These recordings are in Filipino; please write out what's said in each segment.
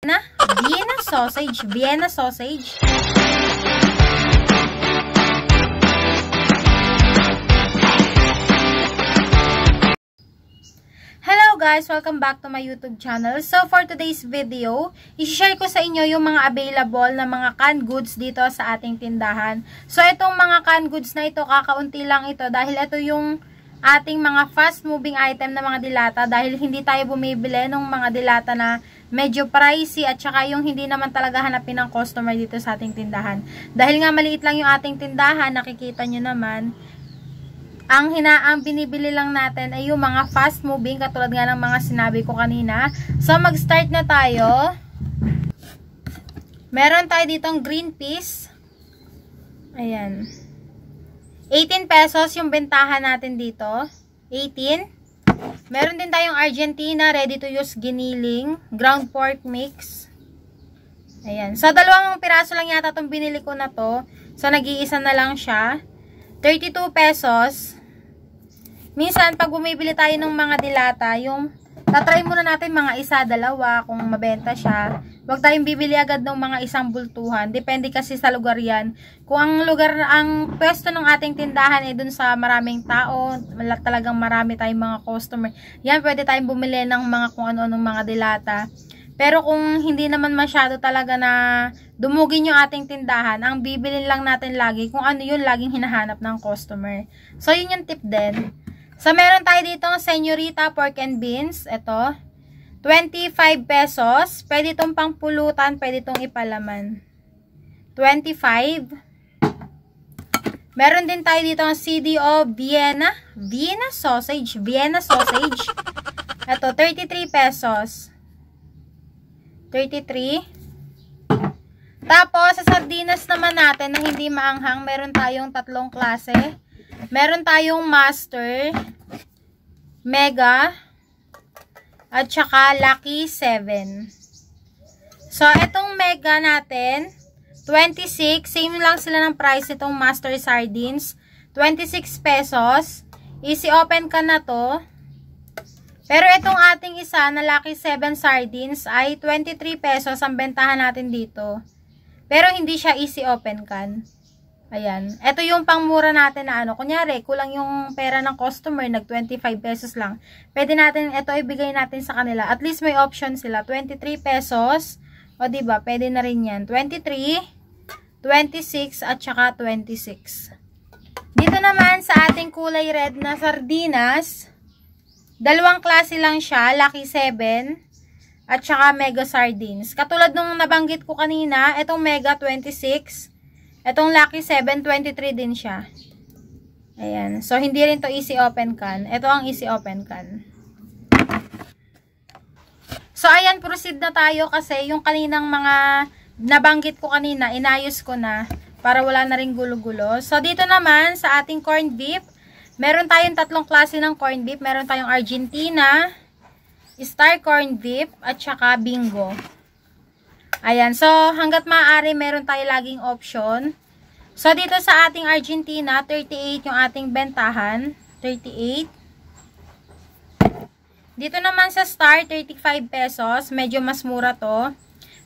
Vienna sausage. Vienna sausage. Hello guys! Welcome back to my YouTube channel. So for today's video, i-share ko sa inyo yung mga available na mga canned goods dito sa ating tindahan. So itong mga canned goods na ito, kakaunti lang ito dahil ito yung ating mga fast moving item na mga dilata dahil hindi tayo bumibili ng mga dilata na medyo pricey at saka yung hindi naman talaga hanapin ng customer dito sa ating tindahan. Dahil nga maliit lang yung ating tindahan, nakikita nyo naman, ang binibili lang natin ay yung mga fast moving katulad nga ng mga sinabi ko kanina. So mag-start na tayo. Meron tayo ditong green peas. Ayan. 18 pesos yung bentahan natin dito. 18. Meron din tayong Argentina ready to use giniling, ground pork mix. Ayan. So dalawang piraso lang yata itong binili ko na to. So nag-iisa na lang siya. 32 pesos. Minsan, pag bumibili tayo ng mga dilata, yung tatry muna natin mga isa, dalawa, kung mabenta siya. Huwag tayong bibili agad ng mga isang bultuhan. Depende kasi sa lugar yan. Kung ang pwesto ng ating tindahan ay dun sa maraming tao, talagang marami tayong mga customer, yan, pwede tayong bumili ng mga kung ano-anong mga dilata. Pero kung hindi naman masyado talaga na dumugin yung ating tindahan, ang bibilin lang natin lagi kung ano yun laging hinahanap ng customer. So, yun yung tip din. So, meron tayo dito ng Señorita Pork and Beans. Ito. 25 pesos. Pwede itong pangpulutan, pwede itong ipalaman. 25. Meron din tayo dito ng CDO Vienna. Vienna sausage. Vienna sausage. Ito, 33 pesos. 33. Tapos, sa sardinas naman natin na hindi maanghang, meron tayong tatlong klase. Meron tayong Master, Mega, at saka Lucky 7. So, itong Mega natin, 26. Same lang sila ng price itong Master Sardines. 26 pesos. Easy open ka na to. Pero itong ating isa na Lucky 7 Sardines ay 23 pesos ang bentahan natin dito. Pero hindi siya easy open can. Ayan. Ito yung pangmura natin na ano. Kunyari, kulang yung pera ng customer, nag 25 pesos lang. Pwede natin, ito ibigay natin sa kanila. At least may option sila. 23 pesos. O diba, pwede na rin yan. 23, 26, at saka 26. Dito naman sa ating kulay red na sardinas, dalawang klase lang siya. Lucky 7, at saka Mega Sardines. Katulad nung nabanggit ko kanina, itong Mega 26, itong Lucky 7, 23 din siya. Ayan. So, hindi rin to easy open can. Ito ang easy open can. So, ayan. Proceed na tayo kasi yung kaninang mga nabanggit ko kanina, inayos ko na para wala na rin gulo-gulo. So, dito naman sa ating corned beef, meron tayong tatlong klase ng corned beef. Meron tayong Argentina, Star corned beef, at saka Bingo. Ayan, so hanggat maaari meron tayo laging option. So dito sa ating Argentina, 38 yung ating bentahan. 38. Dito naman sa Star, 35 pesos. Medyo mas mura to.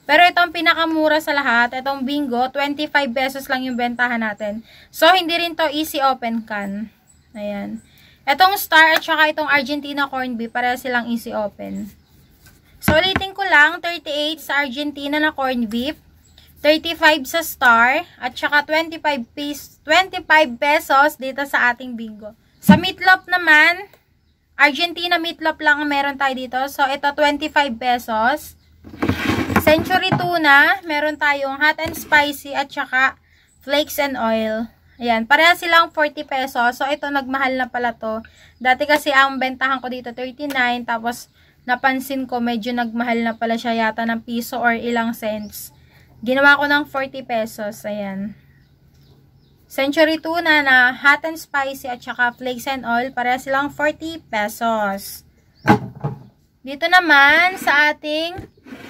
Pero itong pinakamura sa lahat, itong Bingo, 25 pesos lang yung bentahan natin. So hindi rin to easy open can. Ayan. Itong Star at saka itong Argentina corned beef, para silang easy open. So, ulitin ko lang, 38 sa Argentina na corned beef, 35 sa Star, at saka 25 pesos dito sa ating Bingo. Sa meatloaf naman, Argentina meatloaf lang meron tayo dito. So, ito 25 pesos. Century Tuna, meron tayong hot and spicy at saka flakes and oil. Ayan, pareha silang 40 pesos. So, ito nagmahal na pala to. Dati kasi ang bentahan ko dito 39, tapos napansin ko medyo nagmahal na pala siya yata ng piso or ilang cents. Ginawa ko ng 40 pesos. Ayan. Century Tuna na hot and spicy at saka flakes and oil, pareha silang 40 pesos. Dito naman sa ating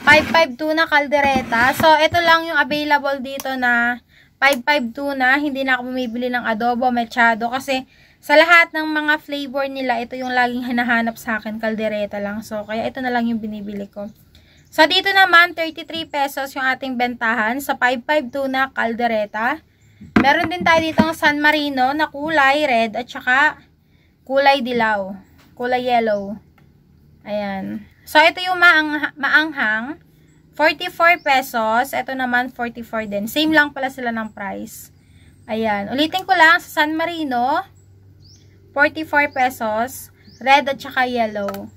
5.5 tuna caldereta. So, ito lang yung available dito na 5.5 tuna. Hindi na ako bumibili ng adobo, mechado kasi sa lahat ng mga flavor nila, ito yung laging hinahanap sa akin, caldereta lang. So, kaya ito na lang yung binibili ko. So, dito naman, 33 pesos yung ating bentahan sa 552 na caldereta. Meron din tayo dito ng San Marino na kulay red at saka kulay dilaw. Kulay yellow. Ayan. So, ito yung maanghang. 44 pesos. Ito naman, 44 din. Same lang pala sila ng price. Ayan. Ulitin ko lang, sa San Marino, 44 pesos. Red at saka yellow.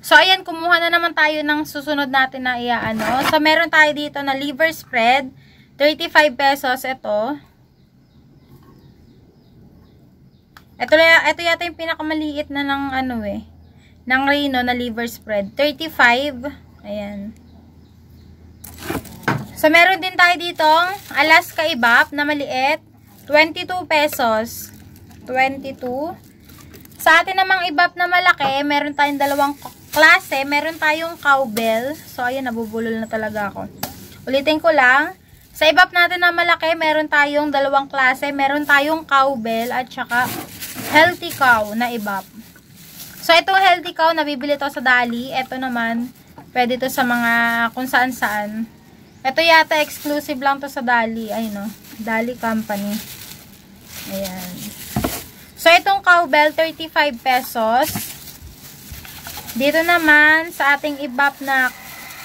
So, ayan, kumuha na naman tayo ng susunod natin na iaano. So, meron tayo dito na liver spread. 35 pesos. Ito. Ito yata yung pinakamaliit na ng ano ng Reno na liver spread. 35. Ayan. So, meron din tayo ditong Alaska Ibap na maliit. 22 pesos. 22. Sa atin namang Ibap na malaki, meron tayong dalawang klase. Meron tayong cowbell. So, ayan, nabubulol na talaga ako. Ulitin ko lang. Sa Ibap natin na malaki, meron tayong dalawang klase. Meron tayong cowbell at saka healthy cow na Ibap. So, itong healthy cow, nabibili to sa Dali. Ito naman, pwede to sa mga kung saan-saan. Ito yata, exclusive lang to sa Dali. Ayun o, Dali Company. Ayan. So, itong cowbell, 35 pesos. Dito naman, sa ating Ibap na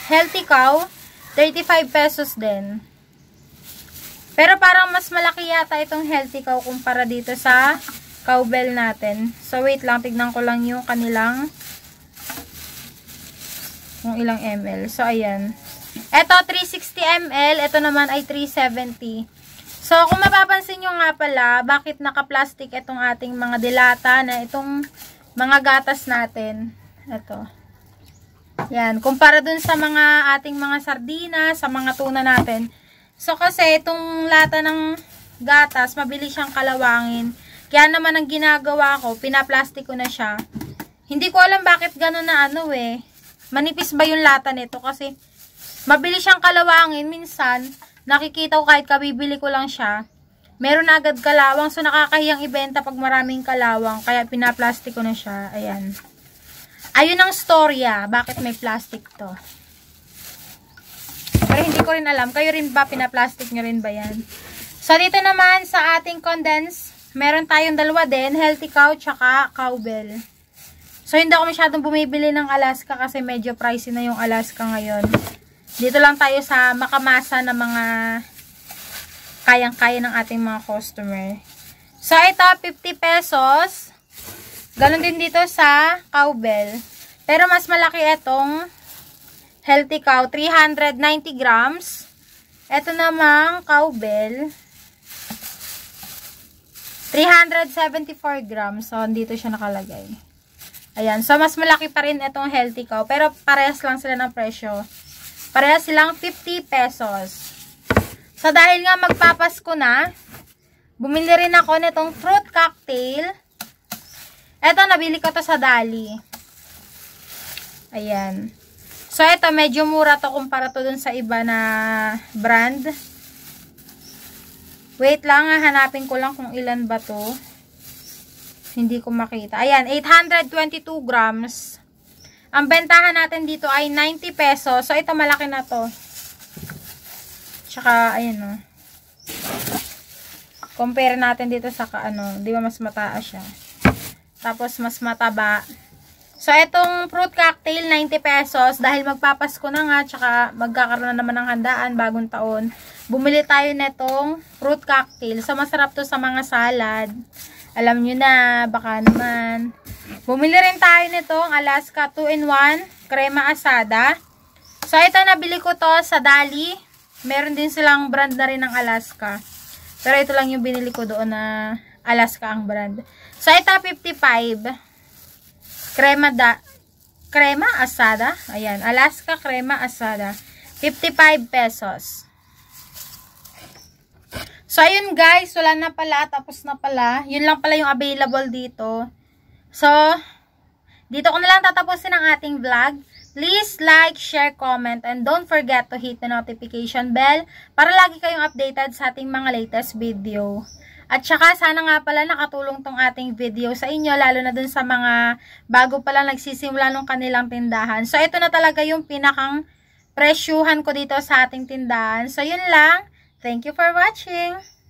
healthy cow, 35 pesos din. Pero parang mas malaki yata itong healthy cow kumpara dito sa cowbell natin. So, wait lang. Tignan ko lang yung kanilang kung ilang ml. So, ayan. Ito, 360 ml. Ito naman ay 370. So, kung mapapansin nyo nga pala, bakit naka-plastic itong ating mga dilata na itong mga gatas natin. Ito. Yan. Kumpara dun sa mga ating mga sardina, sa mga tuna natin. So, kasi itong lata ng gatas, mabilis siyang kalawangin. Kaya naman ang ginagawa ko, pinaplastic ko na siya. Hindi ko alam bakit gano'n na manipis ba yung lata nito kasi mabilis siyang kalawangin. Minsan, nakikita ko kahit kabibili ko lang siya, meron na agad kalawang. So, nakakahiyang ibenta pag maraming kalawang. Kaya pinaplastic ko na siya. Ayan. Ayun ang storya. Bakit may plastic to? Pero hindi ko rin alam. Kayo rin ba? Pinaplastic nyo rin ba yan? So, dito naman sa ating condensed, meron tayong dalawa din, healthy cow tsaka cowbell. So, hindi ako masyadong bumibili ng Alaska kasi medyo pricey na yung Alaska ngayon. Dito lang tayo sa makamasa na mga kayang-kaya ng ating mga customer. So, ito, 50 pesos. Ganon din dito sa cowbell. Pero mas malaki itong healthy cow, 390 grams. Ito namang cowbell, 374 grams. So, dito siya nakalagay. Ayan. So, mas malaki pa rin itong healthy cow. Pero, parehas lang sila ng presyo. Parehas silang 50 pesos. So, dahil nga magpapasko na, bumili rin ako nitong fruit cocktail. Ito, nabili ko to sa Dali. Ayan. So, ito, medyo mura to kumpara to dun sa iba na brand. Wait lang, hanapin ko lang kung ilan ba to. Hindi ko makita. Ayan, 822 grams. Ang bentahan natin dito ay 90 pesos. So, ito malaki na to. Tsaka, ayan o. Compare natin dito sa di ba mas mataas siya. Tapos, mas mataba. So, itong fruit cocktail, 90 pesos. Dahil magpapasko na nga, tsaka magkakaroon na naman ng handaan, bagong taon. Bumili tayo netong fruit cocktail. So, masarap to sa mga salad. Alam nyo na, baka naman. Bumili rin tayo nitong Alaska 2-in-1 crema asada. So, ito nabili ko to sa Dali. Meron din silang brand na rin ng Alaska. Pero ito lang yung binili ko doon na Alaska ang brand. So, ito 55. Crema asada. Ayan. Alaska crema asada. 55 pesos. So, ayun guys. Wala na pala. Tapos na pala. Yun lang pala yung available dito. So, dito ko na lang tatapusin ang ating vlog. Please like, share, comment, and don't forget to hit the notification bell para lagi kayong updated sa ating mga latest video. At saka sana nga pala nakatulong tong ating video sa inyo, lalo na dun sa mga bago pa lang nagsisimula ng kanilang tindahan. So ito na talaga yung pinakang presyuhan ko dito sa ating tindahan. So yun lang. Thank you for watching.